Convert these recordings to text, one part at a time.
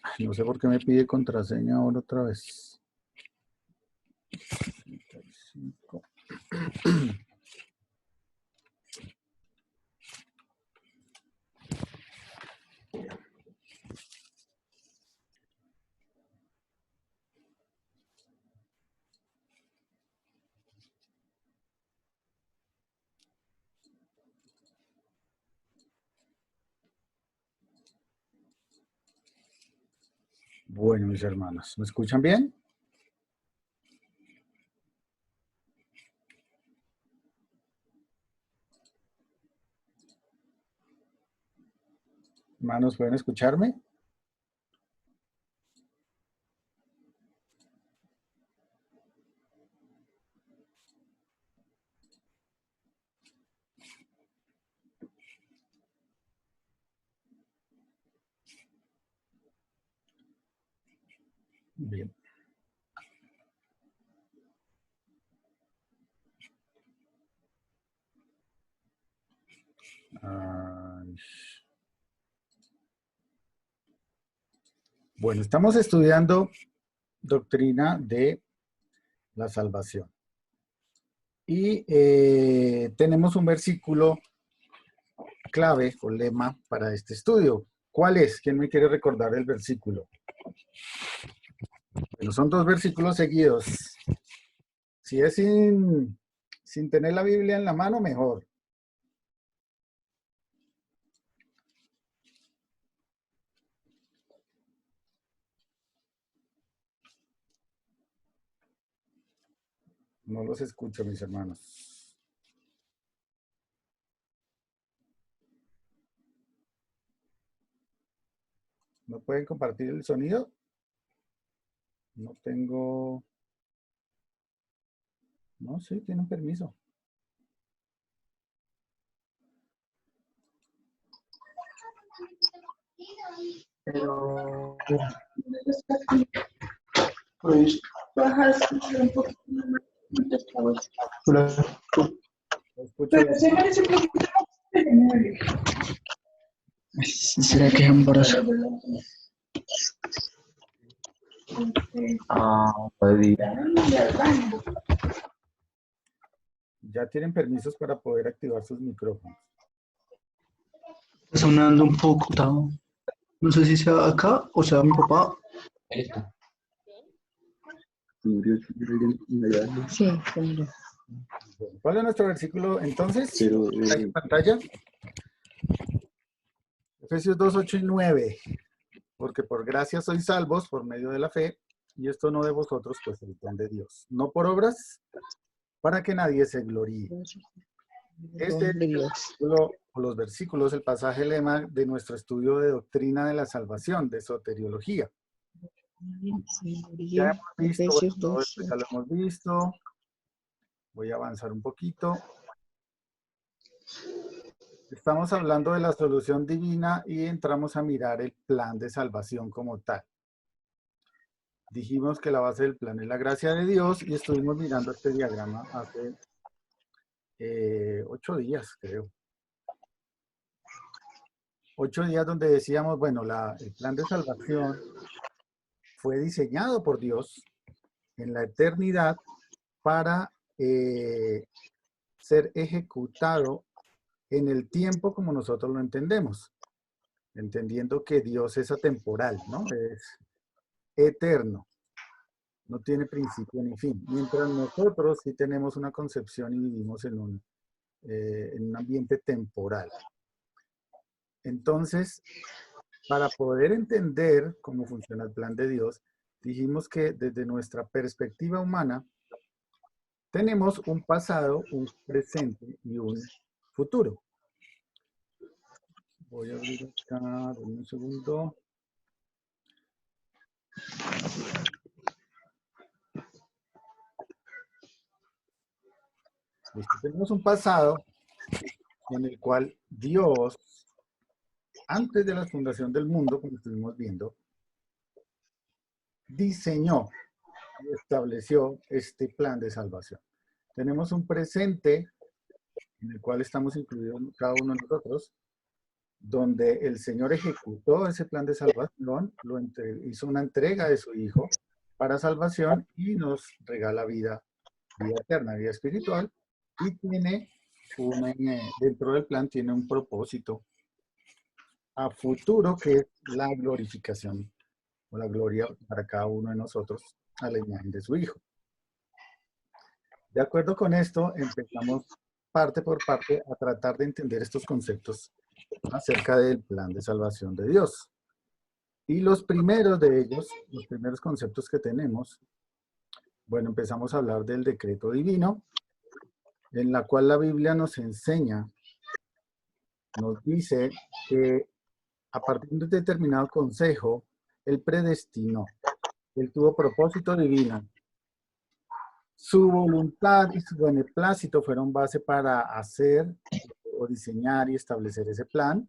Ay, no sé por qué me pide contraseña ahora otra vez. 35. Bueno, mis hermanos, ¿me escuchan bien? Hermanos, ¿pueden escucharme? Bien. Ay. Bueno, estamos estudiando doctrina de la salvación. Y tenemos un versículo clave o lema para este estudio. ¿Cuál es? ¿Quién me quiere recordar el versículo? Bueno, son dos versículos seguidos. Si es sin tener la Biblia en la mano, mejor. No los escucho, mis hermanos. ¿No pueden compartir el sonido? No tengo... No, sí, tienen permiso. Pero pues bajas un poquito más. Lo escucho Pero bien. se merece un poquito más de 9. ¿Será que es amoroso? Ah, pues Ya tienen permisos para poder activar sus micrófonos. está sonando un poco, Tao. No sé si sea acá o sea mi papá. Ahí está. Sí, murió. Bueno, ¿cuál es nuestro versículo entonces? Pero, ¿Está ahí en pantalla? Efesios 2, 8 y 9. Porque por gracia sois salvos por medio de la fe, y esto no de vosotros, pues el don de Dios. No por obras, para que nadie se gloríe. Este es el versículo, o los versículos, el pasaje lema de nuestro estudio de doctrina de la salvación, de soteriología. Ya hemos visto, bueno, todo esto ya lo hemos visto. Voy a avanzar un poquito. Estamos hablando de la solución divina y entramos a mirar el plan de salvación como tal. Dijimos que la base del plan es la gracia de Dios y estuvimos mirando este diagrama hace 8 días, creo. 8 días donde decíamos, bueno, el plan de salvación fue diseñado por Dios en la eternidad para ser ejecutado en el tiempo como nosotros lo entendemos, entendiendo que Dios es atemporal, ¿no? Es eterno, no tiene principio ni fin, mientras nosotros sí tenemos una concepción y vivimos en un ambiente temporal. Entonces, para poder entender cómo funciona el plan de Dios, dijimos que desde nuestra perspectiva humana, tenemos un pasado, un presente y un futuro. Voy a abrir acá, denme un segundo. Listo. Tenemos un pasado en el cual Dios, antes de la fundación del mundo, como estuvimos viendo, diseñó y estableció este plan de salvación. Tenemos un presente en el cual estamos incluidos cada uno de nosotros donde el Señor ejecutó ese plan de salvación, hizo una entrega de su Hijo para salvación y nos regala vida, vida eterna, vida espiritual, y tiene dentro del plan tiene un propósito a futuro que es la glorificación o la gloria para cada uno de nosotros a la imagen de su Hijo. De acuerdo con esto, empezamos parte por parte a tratar de entender estos conceptos acerca del plan de salvación de Dios. Y los primeros de ellos, los primeros conceptos que tenemos, bueno, empezamos a hablar del decreto divino, en la cual la Biblia nos enseña, nos dice que a partir de un determinado consejo, Él predestinó, Él tuvo propósito divino. Su voluntad y su beneplácito fueron base para hacer o diseñar y establecer ese plan.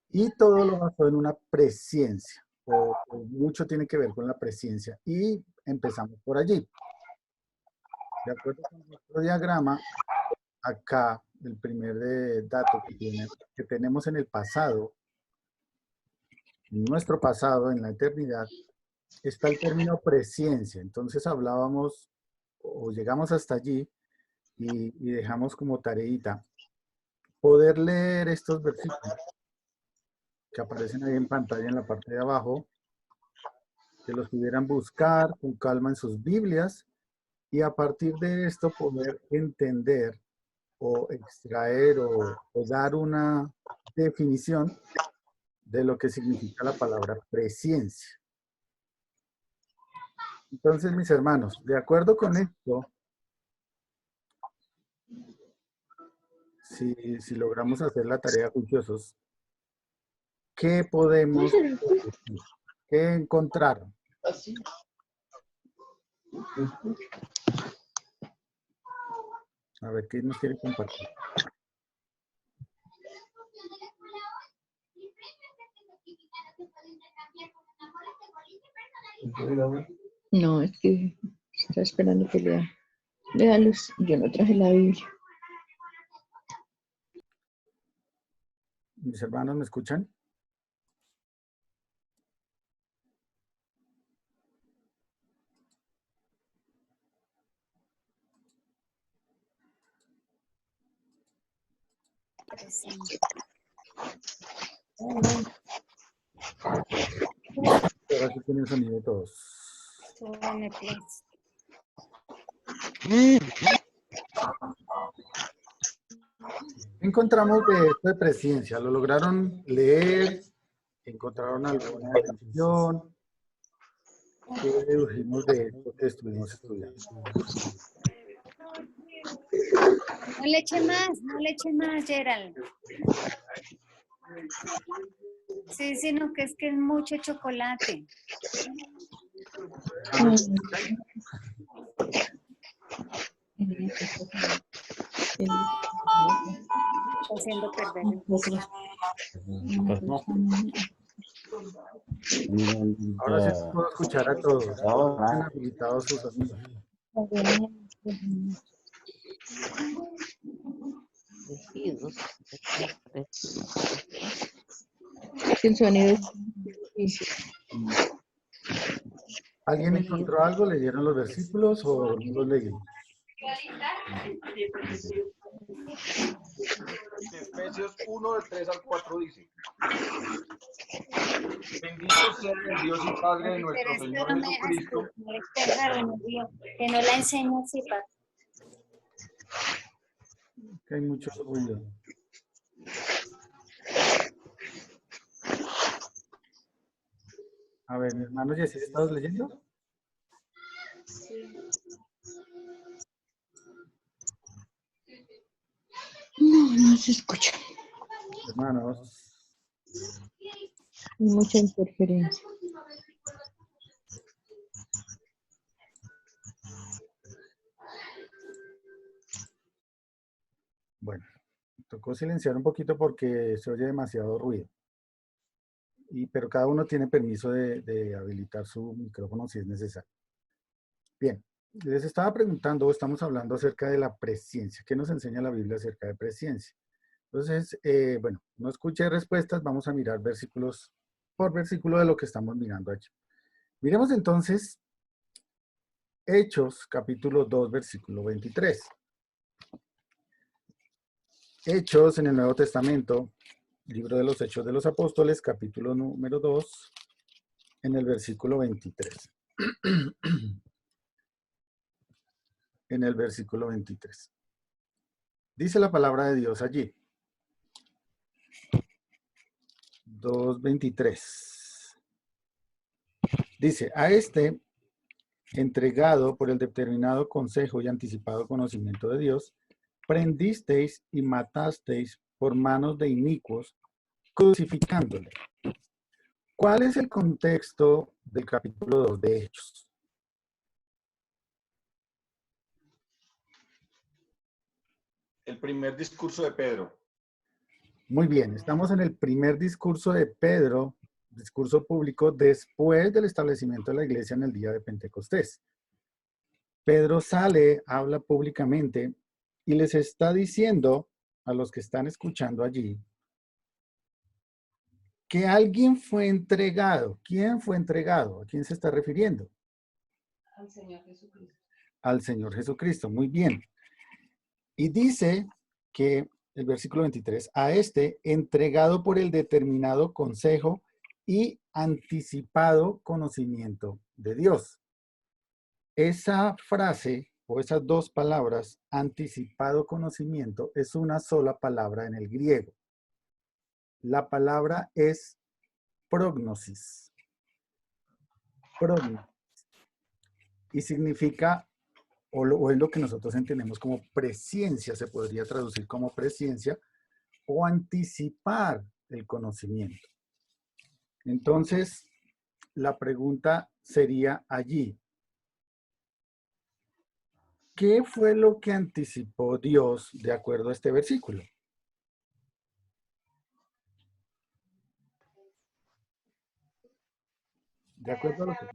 Y todo lo basó en una presciencia, o mucho tiene que ver con la presciencia. Y empezamos por allí. De acuerdo con nuestro diagrama, acá el primer dato que tenemos en el pasado, en nuestro pasado, en la eternidad, está el término presciencia. Entonces hablábamos o llegamos hasta allí y dejamos como tareita poder leer estos versículos que aparecen ahí en pantalla en la parte de abajo, que los pudieran buscar con calma en sus Biblias y a partir de esto poder entender o extraer o dar una definición de lo que significa la palabra presciencia. Entonces, mis hermanos, de acuerdo con esto, si logramos hacer la tarea juiciosos, ¿qué podemos decir? ¿Qué encontrar? A ver, ¿qué nos quiere compartir? No, es que está esperando que lea luz. Yo no traje la Biblia. ¿Mis hermanos me escuchan? Ahora sí tienen sonido todos. Encontramos de esto de presciencia. ¿Lo lograron leer? ¿Encontraron alguna definición? ¿Qué dedujimos de esto que estuvimos estudiando? No le eche más, Gerald. Sí, sino que es mucho chocolate. Está haciendo perder el Ahora sí puedo escuchar a todos. Han habilitado sus sonidos. El sonido es difícil. ¿Alguien encontró algo? ¿Leyeron los versículos o no los leyeron? Efesios 1, del 3 al 4 dice: Bendito sea el Dios y Padre de nuestro Señor Jesucristo. Que no la enseño así, papá. Que hay mucho ruido. A ver, mi hermano Jessy, ¿estás leyendo? No se escucha. Hermanos. Hay mucha interferencia. Bueno, tocó silenciar un poquito porque se oye demasiado ruido. Pero cada uno tiene permiso de habilitar su micrófono si es necesario. Bien, les estaba preguntando, estamos hablando acerca de la presciencia. ¿Qué nos enseña la Biblia acerca de presciencia? Entonces, bueno, no escuché respuestas, vamos a mirar versículos por versículo de lo que estamos mirando aquí. Miremos entonces Hechos, capítulo 2, versículo 23. Hechos en el Nuevo Testamento, libro de los Hechos de los Apóstoles, capítulo número 2, en el versículo 23. En el versículo 23. Dice la palabra de Dios allí. 2:23. Dice, a este, entregado por el determinado consejo y anticipado conocimiento de Dios, prendisteis y matasteis por manos de inicuos, crucificándole. ¿Cuál es el contexto del capítulo 2 de Hechos? El primer discurso de Pedro. Muy bien, estamos en el primer discurso de Pedro, discurso público después del establecimiento de la iglesia en el día de Pentecostés. Pedro sale, habla públicamente y les está diciendo a los que están escuchando allí que alguien fue entregado. ¿Quién fue entregado? ¿A quién se está refiriendo? Al Señor Jesucristo. Al Señor Jesucristo, muy bien. Y dice que el versículo 23, a este entregado por el determinado consejo y anticipado conocimiento de Dios. Esa frase o esas dos palabras, anticipado conocimiento, es una sola palabra en el griego. La palabra es prognosis. Prognosis. Y significa, o es lo que nosotros entendemos como presciencia, se podría traducir como presciencia, o anticipar el conocimiento. Entonces, la pregunta sería allí, ¿qué fue lo que anticipó Dios de acuerdo a este versículo? De acuerdo a lo que...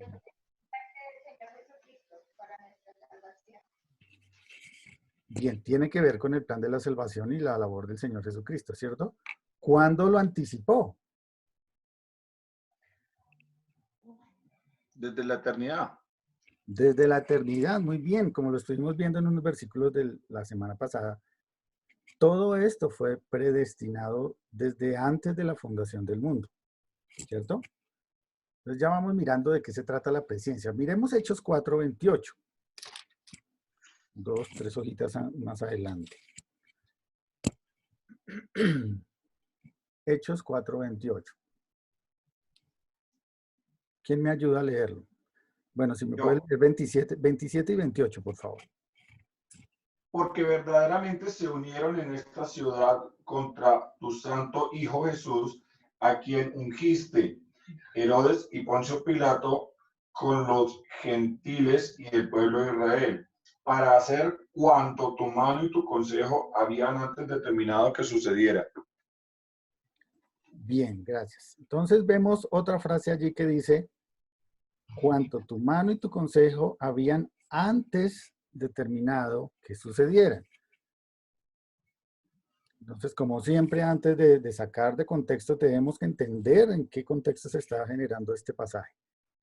Bien, tiene que ver con el plan de la salvación y la labor del Señor Jesucristo, ¿cierto? ¿Cuándo lo anticipó? Desde la eternidad. Desde la eternidad, muy bien, como lo estuvimos viendo en unos versículos de la semana pasada. Todo esto fue predestinado desde antes de la fundación del mundo, ¿cierto? Entonces ya vamos mirando de qué se trata la presciencia. Miremos Hechos 4:28. 2, 3 hojitas más adelante. Hechos 4:28. ¿Quién me ayuda a leerlo? Bueno, si me puede leer 27 y 28, por favor. Porque verdaderamente se unieron en esta ciudad contra tu santo Hijo Jesús, a quien ungiste, Herodes y Poncio Pilato, con los gentiles y el pueblo de Israel, para hacer cuanto tu mano y tu consejo habían antes determinado que sucediera. Bien, gracias. Entonces vemos otra frase allí que dice, cuanto tu mano y tu consejo habían antes determinado que sucediera. Entonces, como siempre, antes de sacar de contexto, tenemos que entender en qué contexto se está generando este pasaje.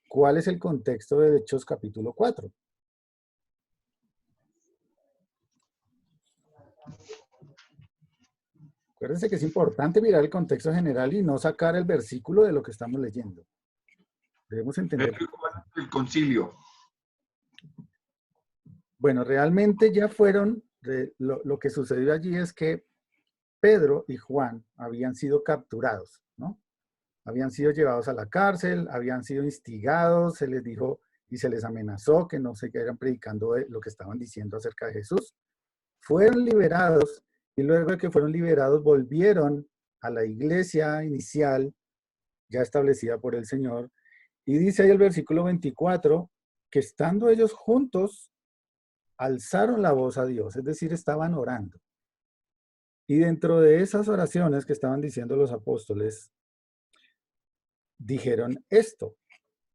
¿Cuál es el contexto de Hechos capítulo 4? Acuérdense que es importante mirar el contexto general y no sacar el versículo de lo que estamos leyendo. Debemos entender. El concilio. Bueno, realmente ya fueron, lo que sucedió allí es que Pedro y Juan habían sido capturados, ¿no? Habían sido llevados a la cárcel, habían sido instigados, se les dijo y se les amenazó que no se quedaran predicando lo que estaban diciendo acerca de Jesús. Fueron liberados y luego de que fueron liberados volvieron a la iglesia inicial ya establecida por el Señor. Y dice ahí el versículo 24 que estando ellos juntos, alzaron la voz a Dios, es decir, estaban orando. Y dentro de esas oraciones que estaban diciendo los apóstoles, dijeron esto,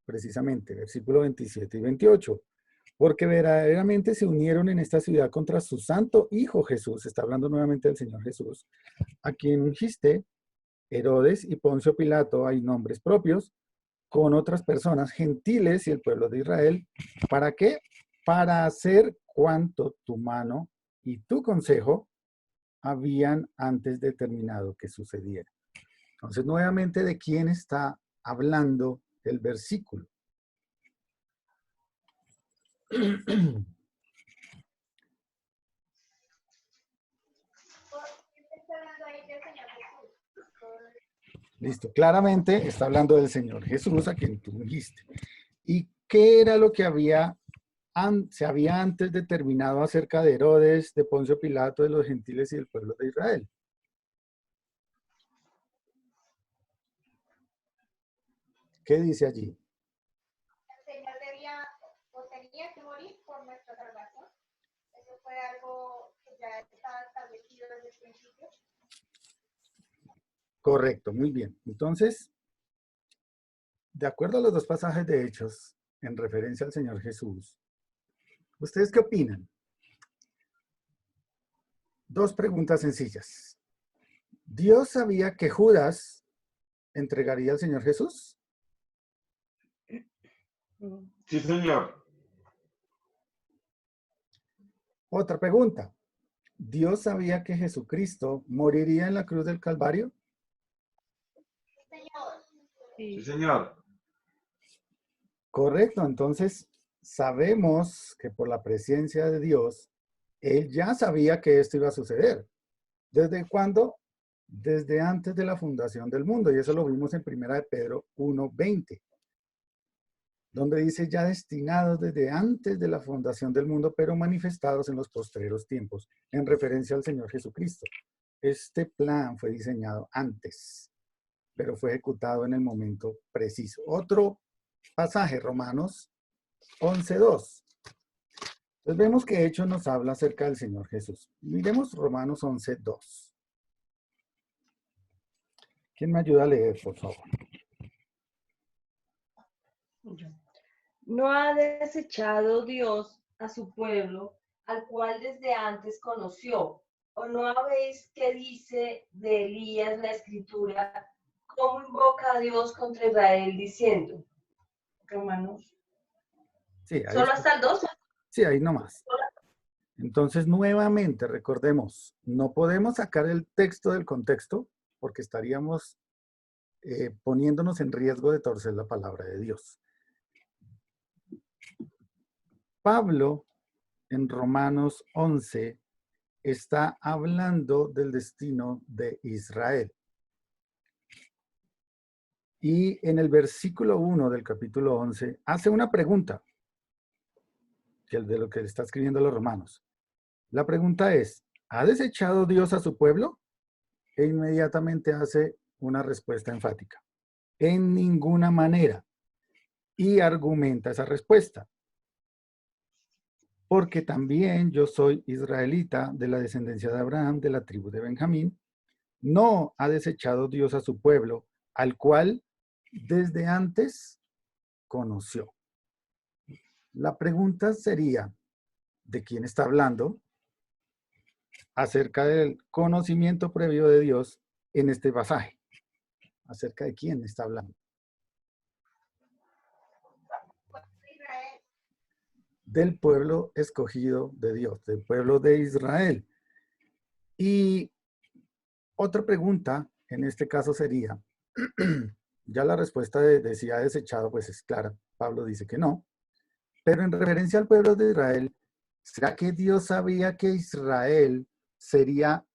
precisamente, versículo 27 y 28. porque verdaderamente se unieron en esta ciudad contra su santo Hijo Jesús, está hablando nuevamente del Señor Jesús, a quien ungiste, Herodes y Poncio Pilato, hay nombres propios, con otras personas gentiles y el pueblo de Israel. ¿Para qué? Para hacer cuanto tu mano y tu consejo habían antes determinado que sucediera. Entonces, nuevamente, ¿de quién está hablando el versículo? Listo, claramente está hablando del Señor Jesús a quien tú ungiste. ¿Y qué era lo que se había antes determinado acerca de Herodes, de Poncio Pilato, de los gentiles y del pueblo de Israel? ¿Qué dice allí? El Señor tenía que morir por nuestra salvación. Eso fue algo que ya estaba establecido desde el principio. Correcto, muy bien. Entonces, de acuerdo a los dos pasajes de Hechos, en referencia al Señor Jesús, ¿ustedes qué opinan? Dos preguntas sencillas. ¿Dios sabía que Judas entregaría al Señor Jesús? Sí, señor. Otra pregunta. ¿Dios sabía que Jesucristo moriría en la cruz del Calvario? Señor, Sí, señor. Correcto, entonces sabemos que por la presencia de Dios, Él ya sabía que esto iba a suceder. ¿Desde cuándo? Desde antes de la fundación del mundo, y eso lo vimos en 1 de Pedro 1:20, donde dice ya destinados desde antes de la fundación del mundo, pero manifestados en los postreros tiempos, en referencia al Señor Jesucristo. Este plan fue diseñado antes, pero fue ejecutado en el momento preciso. Otro pasaje, Romanos 11:2. Entonces vemos que Hechos nos habla acerca del Señor Jesús. Miremos Romanos 11:2. ¿Quién me ayuda a leer, por favor? No ha desechado Dios a su pueblo, al cual desde antes conoció. ¿O no habéis que dice de Elías la escritura, cómo invoca a Dios contra Israel diciendo? Romanos. Sí, ahí ¿Solo está. hasta el 2? Sí, ahí nomás. Entonces, nuevamente, recordemos, no podemos sacar el texto del contexto porque estaríamos poniéndonos en riesgo de torcer la palabra de Dios. Pablo, en Romanos 11, está hablando del destino de Israel. Y en el versículo 1 del capítulo 11, hace una pregunta, que es de lo que le está escribiendo a los romanos. La pregunta es, ¿ha desechado Dios a su pueblo? E inmediatamente hace una respuesta enfática. En ninguna manera. Y argumenta esa respuesta. Porque también yo soy israelita de la descendencia de Abraham, de la tribu de Benjamín. No ha desechado Dios a su pueblo, al cual desde antes conoció. La pregunta sería, ¿de quién está hablando? Acerca del conocimiento previo de Dios en este pasaje. ¿Acerca de quién está hablando? Israel, Del pueblo escogido de Dios, del pueblo de Israel. Y otra pregunta en este caso sería, ya la respuesta de si ha desechado, pues es clara. Pablo dice que no. Pero en referencia al pueblo de Israel, ¿será que Dios sabía que Israel sería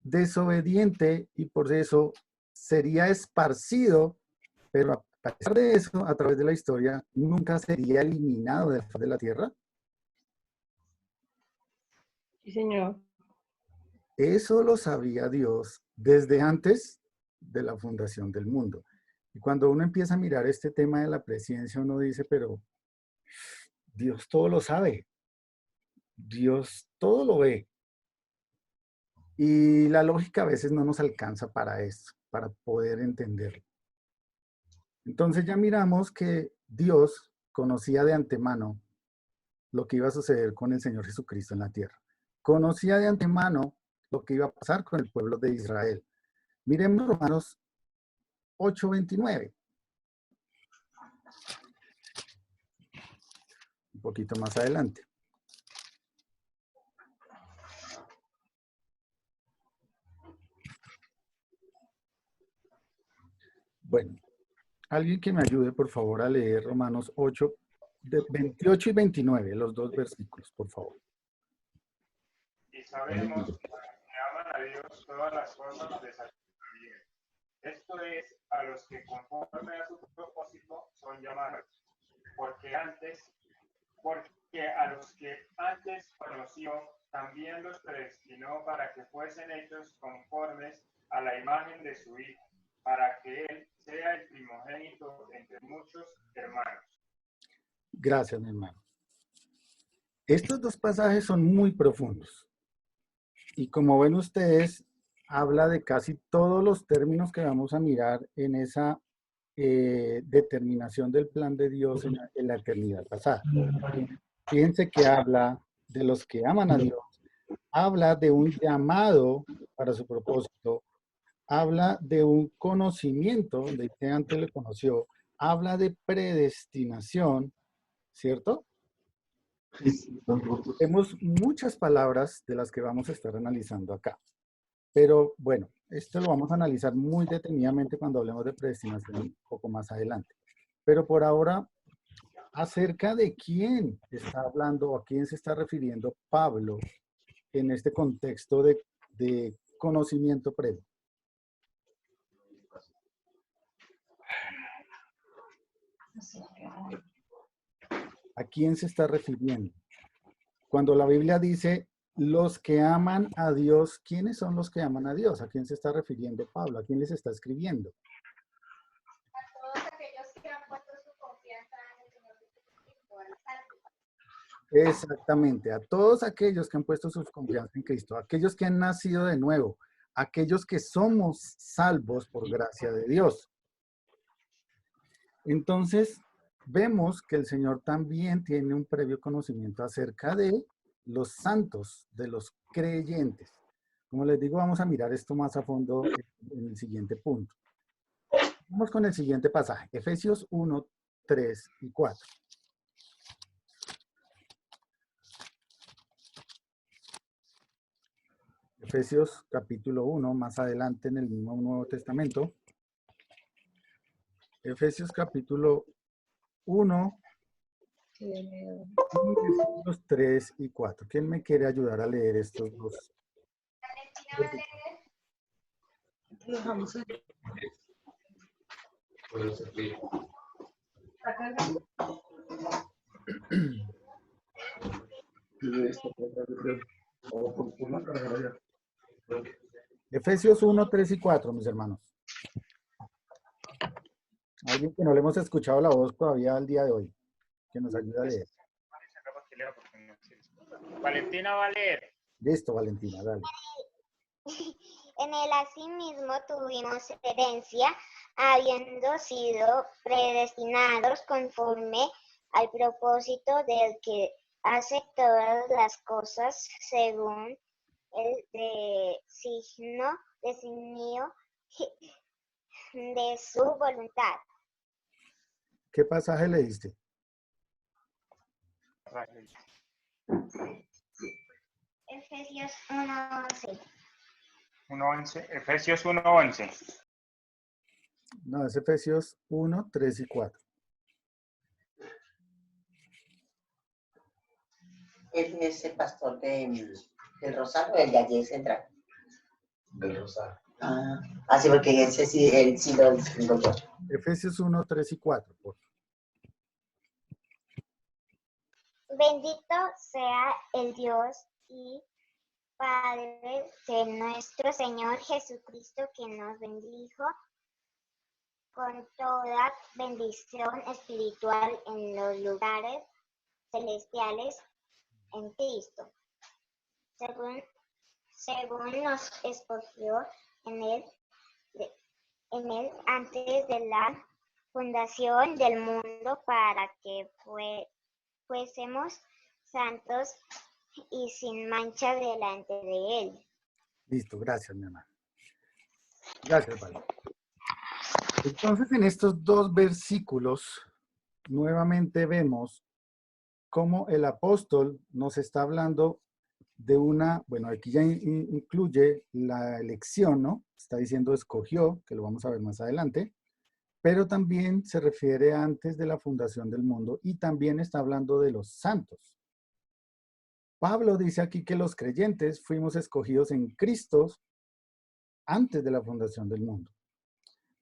desobediente y por eso sería esparcido, pero a pesar de eso, a través de la historia, nunca sería eliminado de la faz de la tierra? Sí, señor. Eso lo sabía Dios desde antes de la fundación del mundo. Y cuando uno empieza a mirar este tema de la presciencia, uno dice, pero Dios todo lo sabe. Dios todo lo ve. Y la lógica a veces no nos alcanza para esto, para poder entenderlo. Entonces ya miramos que Dios conocía de antemano lo que iba a suceder con el Señor Jesucristo en la tierra. Conocía de antemano lo que iba a pasar con el pueblo de Israel. Miremos Romanos 8:29. Un poquito más adelante. Bueno, alguien que me ayude, por favor, a leer Romanos 8, de 28 y 29, los dos versículos, por favor. Y sabemos que a los que aman a Dios todas las cosas les ayudan bien. Esto es, a los que conforme a su propósito son llamados. Porque a los que antes conoció, también los predestinó para que fuesen hechos conformes a la imagen de su Hijo, para que Él sea el primogénito entre muchos hermanos. Gracias, mi hermano. Estos dos pasajes son muy profundos. Y como ven ustedes, habla de casi todos los términos que vamos a mirar en esa determinación del plan de Dios en la eternidad pasada. Fíjense que habla de los que aman a Dios, habla de un llamado para su propósito, habla de un conocimiento, donde antes le conoció, habla de predestinación, ¿cierto? Tenemos muchas palabras de las que vamos a estar analizando acá. Pero bueno, esto lo vamos a analizar muy detenidamente cuando hablemos de predestinación un poco más adelante. Pero por ahora, acerca de quién está hablando o a quién se está refiriendo Pablo en este contexto de conocimiento previo. ¿A quién se está refiriendo? Cuando la Biblia dice los que aman a Dios, ¿quiénes son los que aman a Dios? ¿A quién se está refiriendo Pablo? ¿A quién les está escribiendo? A todos aquellos que han puesto su confianza en el Señor Jesucristo, al salvo. Exactamente, a todos aquellos que han puesto su confianza en Cristo, aquellos que han nacido de nuevo, aquellos que somos salvos por gracia de Dios. Entonces, vemos que el Señor también tiene un previo conocimiento acerca de los santos, de los creyentes. Como les digo, vamos a mirar esto más a fondo en el siguiente punto. Vamos con el siguiente pasaje, Efesios 1, 3 y 4. Efesios capítulo 1, más adelante en el mismo Nuevo Testamento. Efesios capítulo 1, versículos 3 y 4. ¿Quién me quiere ayudar a leer estos dos? Valentina va a leer. Efesios 1, 3 y 4, mis hermanos. Alguien que no le hemos escuchado la voz todavía al día de hoy, que nos ayude a leer. Valentina va a leer. Listo, Valentina, dale. En él asimismo tuvimos herencia, habiendo sido predestinados conforme al propósito del que hace todas las cosas según el designio de su voluntad. ¿Qué pasaje leíste? Efesios 1:11. 1:11. Efesios 1:11. No, es Efesios 1, 3 y 4. Él es el pastor del Rosario, el de allí central. Del Rosario. Ah, sí, porque ese sí, él sí lo distingo yo. Efesios 1, 3 y 4. Por favor. Bendito sea el Dios y Padre de nuestro Señor Jesucristo, que nos bendijo con toda bendición espiritual en los lugares celestiales en Cristo, según nos escogió en él antes de la fundación del mundo, para que fuésemos santos y sin mancha delante de él. Listo, gracias, mi hermano. Gracias, Vale. Entonces, en estos dos versículos, nuevamente vemos cómo el apóstol nos está hablando de una, bueno, aquí ya incluye la elección, ¿no? Está diciendo escogió, que lo vamos a ver más adelante, pero también se refiere antes de la fundación del mundo y también está hablando de los santos. Pablo dice aquí que los creyentes fuimos escogidos en Cristo antes de la fundación del mundo.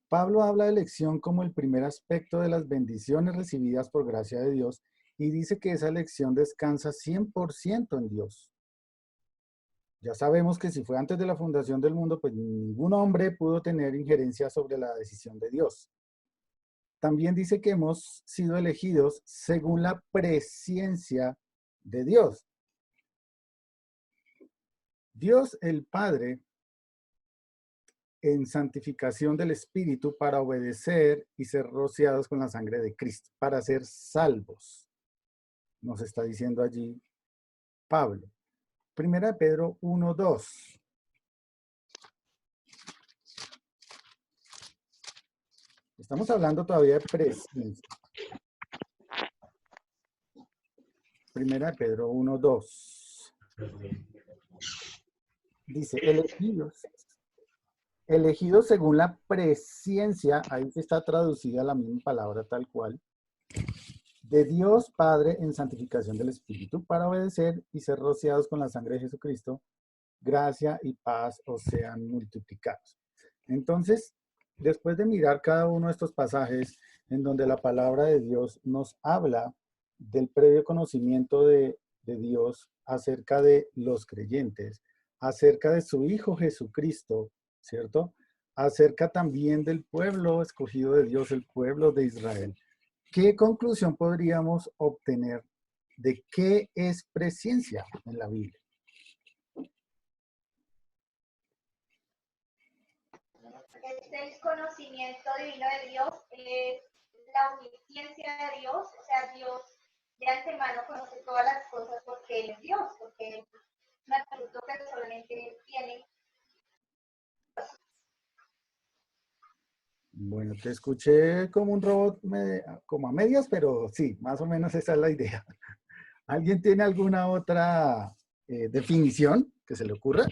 Pablo habla de elección como el primer aspecto de las bendiciones recibidas por gracia de Dios y dice que esa elección descansa 100% en Dios. Ya sabemos que si fue antes de la fundación del mundo, pues ningún hombre pudo tener injerencia sobre la decisión de Dios. También dice que hemos sido elegidos según la presciencia de Dios. Dios el Padre, en santificación del Espíritu, para obedecer y ser rociados con la sangre de Cristo, para ser salvos. Nos está diciendo allí Pablo. Primera de Pedro 1:2. Estamos hablando todavía de presencia. Primera de Pedro 1:2. Dice, elegidos según la presciencia, ahí está traducida la misma palabra tal cual, de Dios Padre en santificación del Espíritu, para obedecer y ser rociados con la sangre de Jesucristo, gracia y paz os sean multiplicados. Entonces, después de mirar cada uno de estos pasajes en donde la palabra de Dios nos habla del previo conocimiento de Dios acerca de los creyentes, acerca de su Hijo Jesucristo, ¿cierto? Acerca también del pueblo escogido de Dios, el pueblo de Israel. ¿Qué conclusión podríamos obtener de qué es presciencia en la Biblia? Es el conocimiento divino de Dios, es la omnisciencia de Dios, o sea, Dios de antemano conoce todas las cosas porque Él es Dios, porque es un atributo que solamente Él tiene. Bueno, te escuché como un robot, como a medias, pero sí, más o menos esa es la idea. ¿Alguien tiene alguna otra definición que se le ocurra?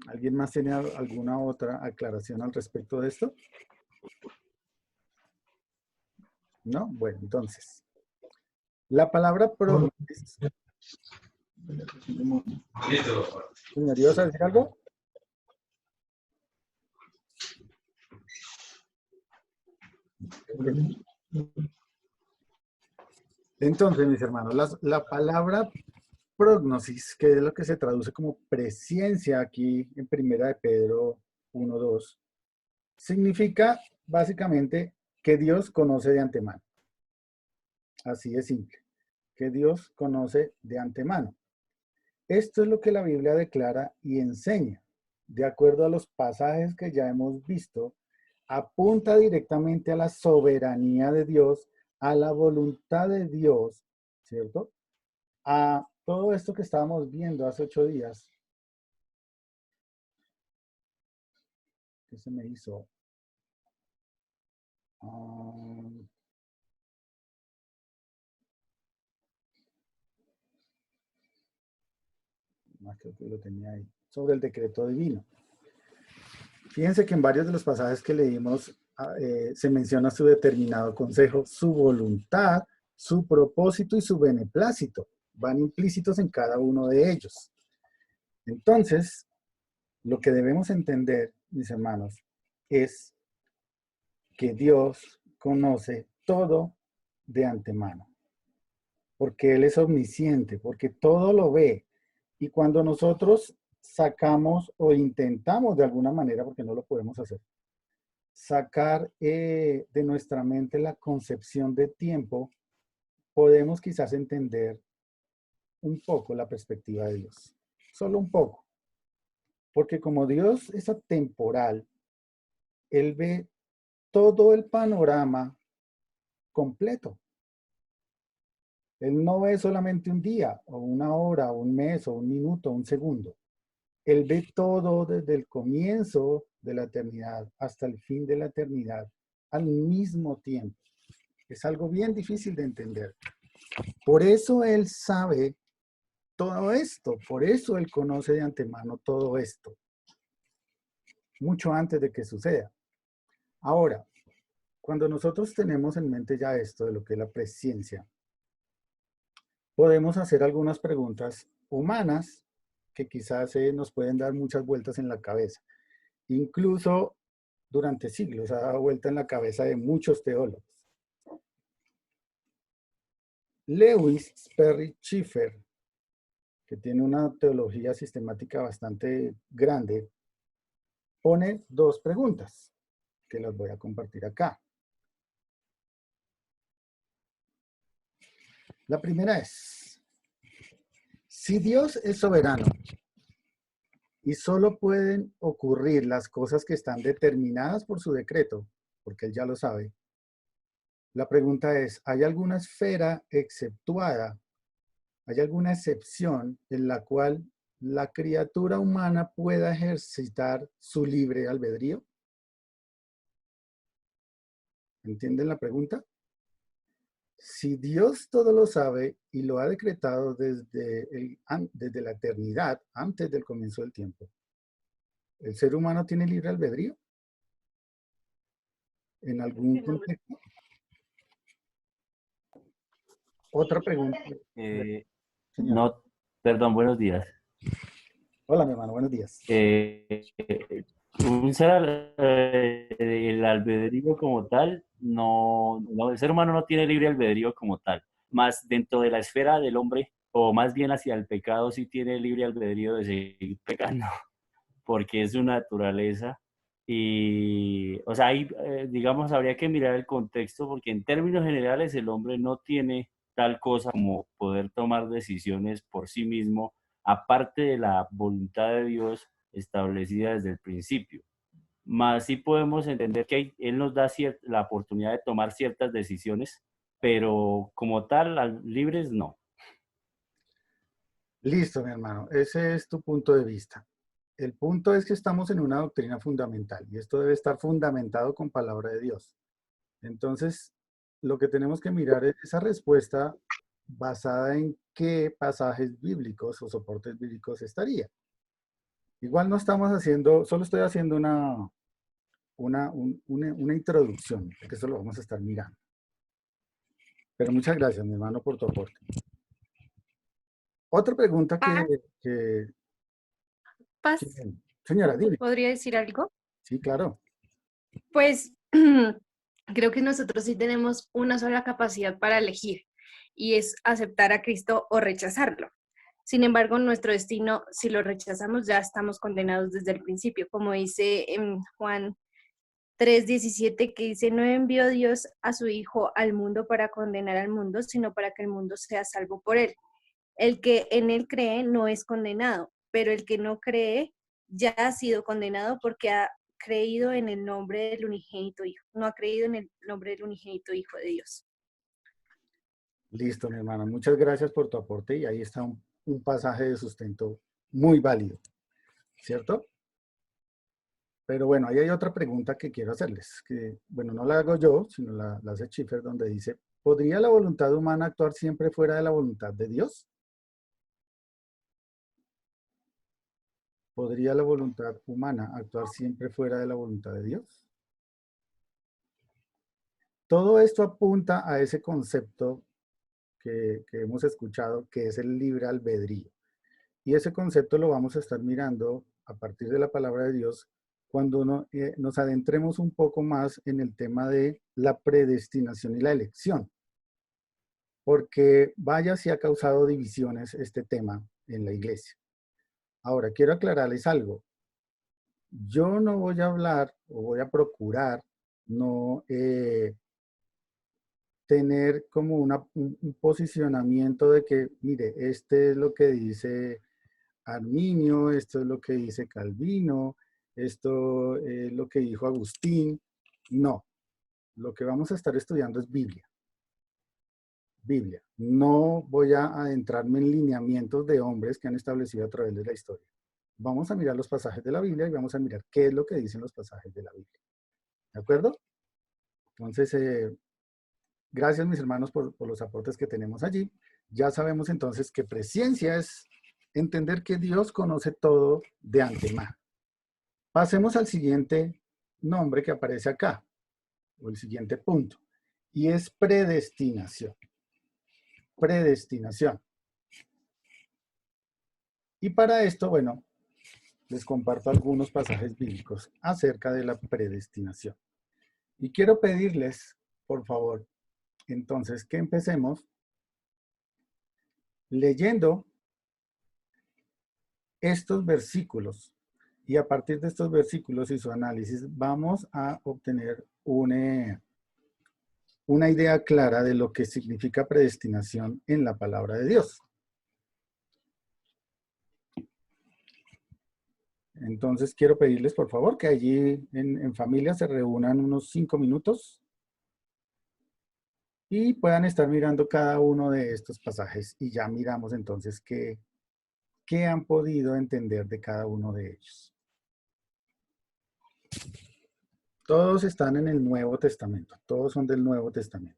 ¿Alguien más tiene alguna otra aclaración al respecto de esto? ¿No? Bueno, entonces. La palabra prognosis. Señor, ¿ibas a decir algo? Entonces, mis hermanos, la palabra prognosis, que es lo que se traduce como presencia aquí en Primera de Pedro 1:2, significa básicamente que Dios conoce de antemano. Así de simple, que Dios conoce de antemano. Esto es lo que la Biblia declara y enseña. De acuerdo a los pasajes que ya hemos visto, apunta directamente a la soberanía de Dios, a la voluntad de Dios, ¿cierto? A todo esto que estábamos viendo hace 8 días. ¿Qué se me hizo? Más creo que lo tenía ahí. Sobre el decreto divino. Fíjense que en varios de los pasajes que leímos se menciona su determinado consejo, su voluntad, su propósito y su beneplácito. Van implícitos en cada uno de ellos. Entonces, lo que debemos entender, mis hermanos, es que Dios conoce todo de antemano. Porque Él es omnisciente, porque todo lo ve. Y cuando nosotros sacamos o intentamos de alguna manera, porque no lo podemos hacer, sacar de nuestra mente la concepción de tiempo, podemos quizás entender un poco la perspectiva de Dios. Solo un poco. Porque como Dios es atemporal, Él ve todo el panorama completo. Él no ve solamente un día, o una hora, o un mes, o un minuto, o un segundo. Él ve todo desde el comienzo de la eternidad hasta el fin de la eternidad al mismo tiempo. Es algo bien difícil de entender. Por eso Él sabe todo esto, por eso Él conoce de antemano todo esto, mucho antes de que suceda. Ahora, cuando nosotros tenemos en mente ya esto de lo que es la presciencia, podemos hacer algunas preguntas humanas que quizás nos pueden dar muchas vueltas en la cabeza. Incluso durante siglos ha dado vuelta en la cabeza de muchos teólogos. Lewis Sperry Chafer, que tiene una teología sistemática bastante grande, pone dos preguntas que las voy a compartir acá. La primera es, si Dios es soberano y solo pueden ocurrir las cosas que están determinadas por su decreto, porque Él ya lo sabe, la pregunta es, ¿hay alguna esfera exceptuada? ¿Hay alguna excepción en la cual la criatura humana pueda ejercitar su libre albedrío? ¿Entienden la pregunta? Si Dios todo lo sabe y lo ha decretado desde la eternidad, antes del comienzo del tiempo, ¿el ser humano tiene libre albedrío? ¿En algún contexto? Otra pregunta. No, perdón, buenos días. Hola, mi hermano, buenos días. El albedrío como tal, no, el ser humano no tiene libre albedrío como tal, más dentro de la esfera del hombre, o más bien hacia el pecado, sí tiene libre albedrío de seguir pecando, porque es su naturaleza. Y, o sea, ahí, digamos, habría que mirar el contexto, porque en términos generales el hombre no tiene tal cosa como poder tomar decisiones por sí mismo, aparte de la voluntad de Dios establecida desde el principio. Más sí podemos entender que Él nos da la oportunidad de tomar ciertas decisiones, pero como tal, libres no. Listo, mi hermano. Ese es tu punto de vista. El punto es que estamos en una doctrina fundamental y esto debe estar fundamentado con palabra de Dios. Entonces, lo que tenemos que mirar es esa respuesta basada en qué pasajes bíblicos o soportes bíblicos estaría. Igual no estamos haciendo, solo estoy haciendo una introducción, que eso lo vamos a estar mirando. Pero muchas gracias, mi hermano, por tu aporte. Otra pregunta que Paz, señora, dime. ¿podría decir algo? Sí, claro. Pues creo que nosotros sí tenemos una sola capacidad para elegir y es aceptar a Cristo o rechazarlo. Sin embargo, nuestro destino, si lo rechazamos, ya estamos condenados desde el principio, como dice en Juan 3:17, que dice, no envió Dios a su Hijo al mundo para condenar al mundo, sino para que el mundo sea salvo por él. El que en él cree no es condenado, pero el que no cree ya ha sido condenado porque ha creído en el nombre del unigénito Hijo, no ha creído en el nombre del unigénito Hijo de Dios. Listo, mi hermana. Muchas gracias por tu aporte y ahí está un pasaje de sustento muy válido, ¿cierto? Pero bueno, ahí hay otra pregunta que quiero hacerles, que, bueno, no la hago yo, sino la hace Schiffer, donde dice, ¿podría la voluntad humana actuar siempre fuera de la voluntad de Dios? ¿Podría la voluntad humana actuar siempre fuera de la voluntad de Dios? Todo esto apunta a ese concepto que hemos escuchado, que es el libre albedrío. Y ese concepto lo vamos a estar mirando a partir de la palabra de Dios cuando nos adentremos un poco más en el tema de la predestinación y la elección. Porque vaya si ha causado divisiones este tema en la iglesia. Ahora, quiero aclararles algo. Yo no voy a hablar o voy a procurar no tener como un posicionamiento de que, mire, este es lo que dice Arminio, esto es lo que dice Calvino, esto es lo que dijo Agustín. No, lo que vamos a estar estudiando es Biblia. Biblia. No voy a adentrarme en lineamientos de hombres que han establecido a través de la historia. Vamos a mirar los pasajes de la Biblia y vamos a mirar qué es lo que dicen los pasajes de la Biblia. ¿De acuerdo? Entonces, gracias mis hermanos por los aportes que tenemos allí. Ya sabemos entonces que presciencia es entender que Dios conoce todo de antemano. Pasemos al siguiente nombre que aparece acá, o el siguiente punto, y es predestinación. Predestinación. Y para esto, bueno, les comparto algunos pasajes bíblicos acerca de la predestinación. Y quiero pedirles, por favor, entonces, que empecemos leyendo estos versículos. Y a partir de estos versículos y su análisis, vamos a obtener una idea clara de lo que significa predestinación en la palabra de Dios. Entonces, quiero pedirles, por favor, que allí en familia se reúnan unos 5 minutos y puedan estar mirando cada uno de estos pasajes. Y ya miramos entonces qué han podido entender de cada uno de ellos. Todos están en el Nuevo Testamento. Todos son del Nuevo Testamento.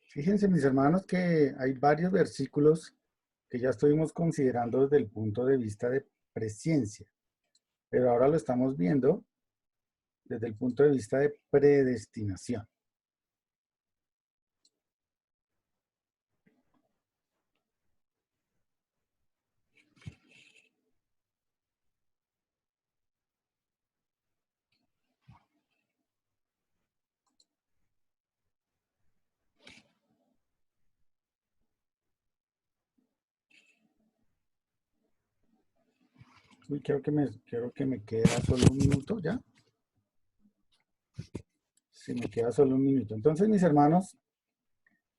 Fíjense, mis hermanos, que hay varios versículos que ya estuvimos considerando desde el punto de vista de presciencia, pero ahora lo estamos viendo desde el punto de vista de predestinación. Uy, quiero que me queda solo un minuto ya. Sí, me queda solo un minuto. Entonces, mis hermanos,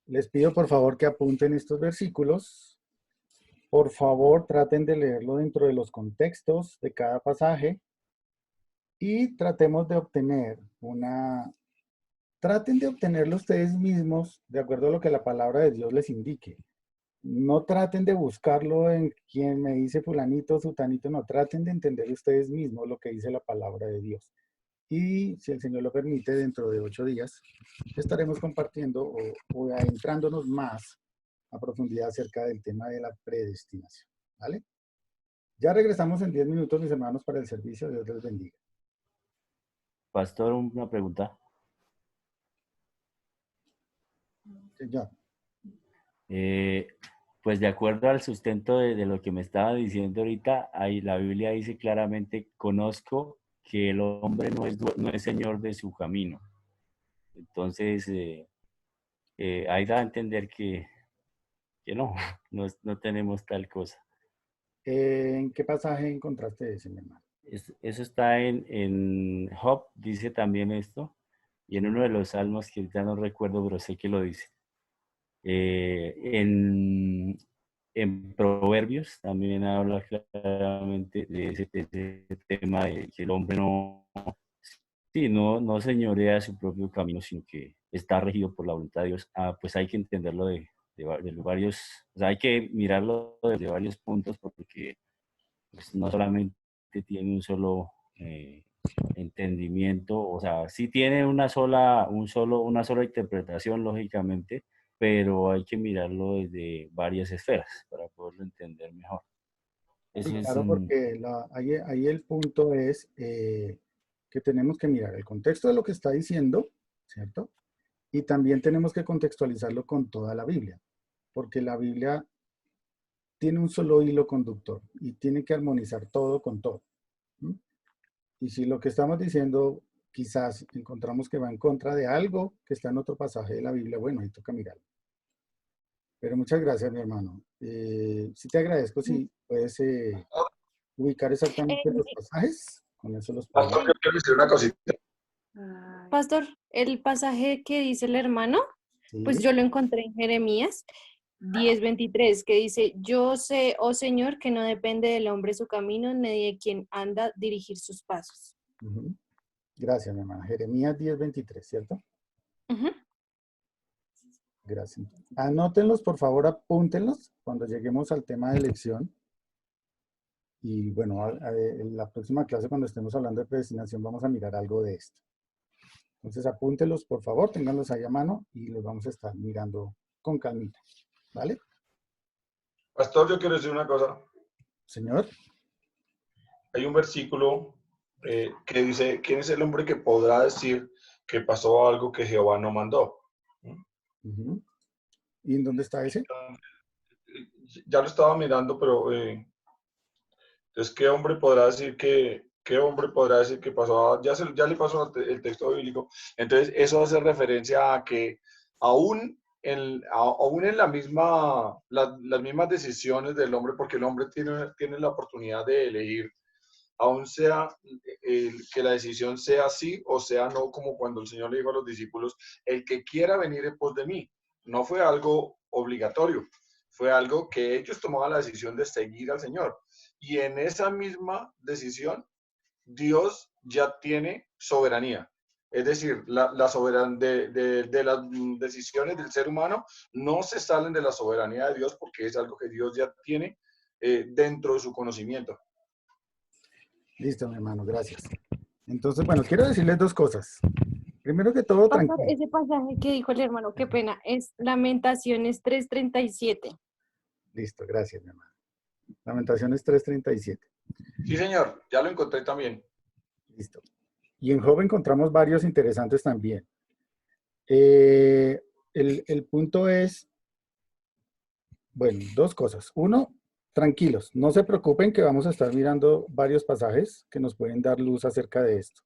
les pido por favor que apunten estos versículos. Por favor, traten de leerlo dentro de los contextos de cada pasaje y tratemos de obtener una traten de obtenerlo ustedes mismos de acuerdo a lo que la palabra de Dios les indique. No traten de buscarlo en quien me dice fulanito, sutanito, no, traten de entender ustedes mismos lo que dice la palabra de Dios. Y si el Señor lo permite, dentro de 8 días estaremos compartiendo o adentrándonos más a profundidad acerca del tema de la predestinación. ¿Vale? Ya regresamos en 10 minutos, mis hermanos, para el servicio. Dios les bendiga. Pastor, una pregunta. Señor. Pues de acuerdo al sustento de lo que me estaba diciendo ahorita, ahí la Biblia dice claramente, conozco que el hombre no es señor de su camino. Entonces, ahí da a entender que no tenemos tal cosa. ¿En qué pasaje encontraste ese, mi hermano? Eso está en Job, dice también esto, y en uno de los salmos que ya no recuerdo, pero sé que lo dice. En Proverbios también habla claramente de ese tema de que el hombre no señorea su propio camino, sino que está regido por la voluntad de Dios. Pues hay que entenderlo de varios, o sea, hay que mirarlo desde varios puntos porque pues, no solamente tiene un solo entendimiento, o sea, sí tiene una sola interpretación, lógicamente, pero hay que mirarlo desde varias esferas para poderlo entender mejor. Sí, claro, porque ahí el punto es que tenemos que mirar el contexto de lo que está diciendo, ¿cierto? Y también tenemos que contextualizarlo con toda la Biblia, porque la Biblia tiene un solo hilo conductor y tiene que armonizar todo con todo. Y si lo que estamos diciendo quizás encontramos que va en contra de algo que está en otro pasaje de la Biblia, bueno, ahí toca mirarlo. Pero muchas gracias, mi hermano. Sí te agradezco si puedes ubicar exactamente los pasajes. Con eso los puedo. Pastor, quiero decir una cosita. Pastor, el pasaje que dice el hermano, Sí. pues yo lo encontré en Jeremías 10:23, que dice, yo sé, oh Señor, que no depende del hombre su camino, ni de quien anda dirigir sus pasos. Gracias, mi hermana. Jeremías 10:23, ¿cierto? Gracias. Anótenlos, por favor, apúntenlos cuando lleguemos al tema de elección. Y bueno, en la próxima clase, cuando estemos hablando de predestinación, vamos a mirar algo de esto. Entonces, apúntenlos, por favor, ténganlos ahí a mano y los vamos a estar mirando con calmita. ¿Vale? Pastor, yo quiero decir una cosa. Señor. Hay un versículo que dice, ¿quién es el hombre que podrá decir que pasó algo que Jehová no mandó? ¿Y en dónde está ese? Ya lo estaba mirando, pero entonces, ¿qué hombre podrá decir que pasó? Ya le pasó el texto bíblico. Entonces, eso hace referencia a que aún en las mismas decisiones del hombre, porque el hombre tiene la oportunidad de elegir, aún sea que la decisión sea sí o sea no, como cuando el Señor le dijo a los discípulos, el que quiera venir en pos de mí. No fue algo obligatorio, fue algo que ellos tomaban la decisión de seguir al Señor. Y en esa misma decisión, Dios ya tiene soberanía. Es decir, la soberanía de las decisiones del ser humano no se salen de la soberanía de Dios porque es algo que Dios ya tiene dentro de su conocimiento. Listo, mi hermano, gracias. Entonces, bueno, quiero decirles dos cosas. Primero que todo, Pastor, tranquilo. ese pasaje que dijo el hermano, qué pena, es Lamentaciones 3:37. Listo, gracias, mi hermano. Lamentaciones 3:37. Sí, señor, ya lo encontré también. Listo. Y en Job encontramos varios interesantes también. El punto es, bueno, dos cosas. Uno, tranquilos, no se preocupen que vamos a estar mirando varios pasajes que nos pueden dar luz acerca de esto.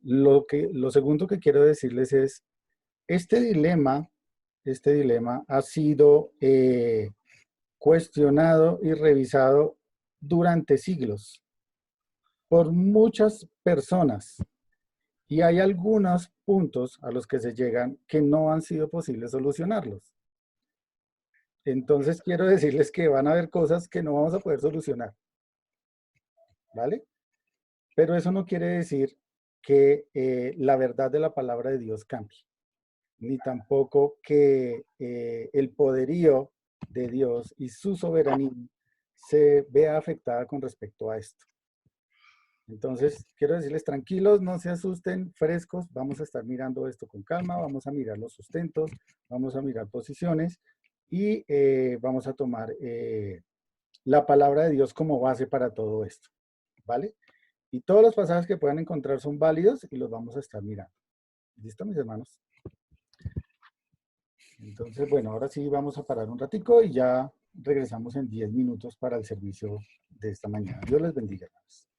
Lo segundo que quiero decirles es, este dilema ha sido cuestionado y revisado durante siglos por muchas personas y hay algunos puntos a los que se llegan que no han sido posibles solucionarlos. Entonces quiero decirles que van a haber cosas que no vamos a poder solucionar, ¿vale? Pero eso no quiere decir que la verdad de la palabra de Dios cambie, ni tampoco que el poderío de Dios y su soberanía se vea afectada con respecto a esto. Entonces, quiero decirles, tranquilos, no se asusten, frescos, vamos a estar mirando esto con calma, vamos a mirar los sustentos, vamos a mirar posiciones y vamos a tomar la palabra de Dios como base para todo esto, ¿vale? Y todos los pasajes que puedan encontrar son válidos y los vamos a estar mirando. ¿Listo, mis hermanos? Entonces, bueno, ahora sí vamos a parar un ratico y ya regresamos en 10 minutos para el servicio de esta mañana. Dios les bendiga, hermanos.